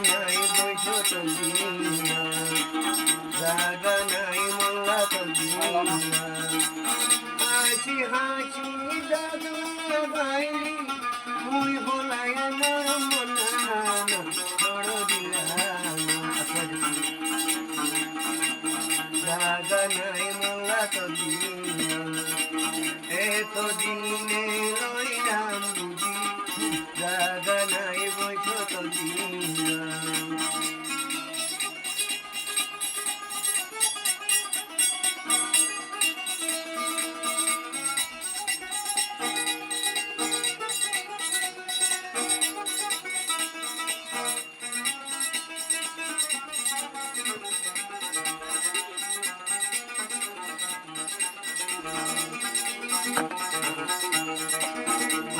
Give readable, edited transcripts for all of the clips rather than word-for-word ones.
নাই বৈঠো তলিয়া জাগা নাই মোল্লা তলিয়া হাসি হাসি দাদু বাইরি মুই বলায় না মোল্লা বড় দিলাম জাগা নাই মোল্লা তলিয়া এতদিনে লইলাম বুঝি জাগা নাই বৈঠো তলিয়া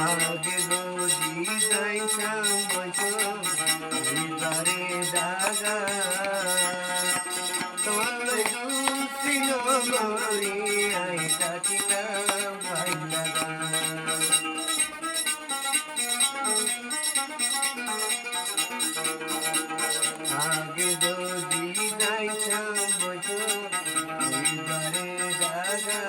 আগে যদি যাইতাম বছর এবারে দাগা তোমার ছিল গরি আই কাটিলাম ভাই লাগা আগে যদি যাইতাম বছর এবারে দাগা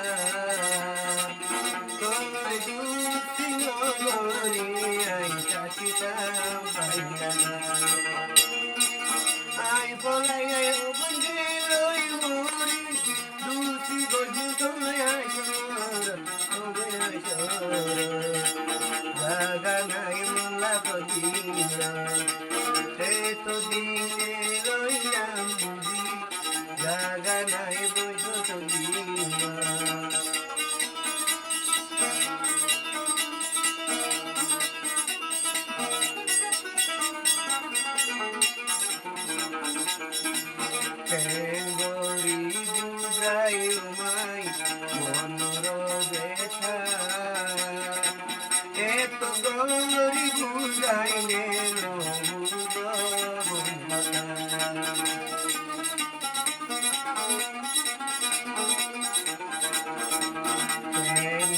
I polai I bande loi mori dusi goju tole ashor obe ashor jaga nai mulla kodina te to dine loi am budi jaga nai bojo tolina গরি বুঝাই উমাই মনর ব্যথা এত গরি বুঝাইলে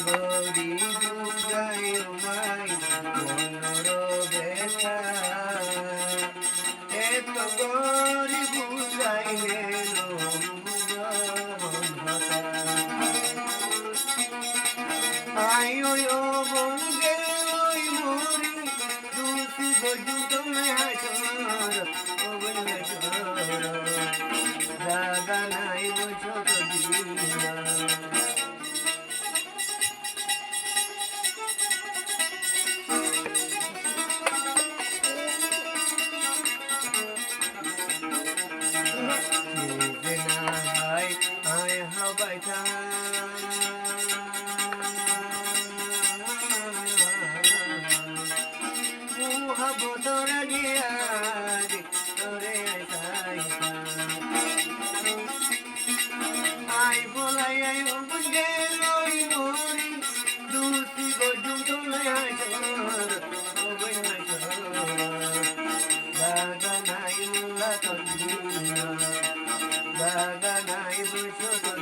গরি বুঝাই উমাই মনর ব্যথা এত গরি বুঝাইলে আয়ো বঙ্গে ওই মরি দুটি গজু তুমি হাসর ওবে হাসর জাগা নাই বছর দিনা বদরা গিয়া তোরে আই বলাই আই বুঝে লই মরি দুটি গজু তোলে হাসর ওবে হাসর জাগা নাই মুল্লা তলিয়া জাগা নাই বৈঠো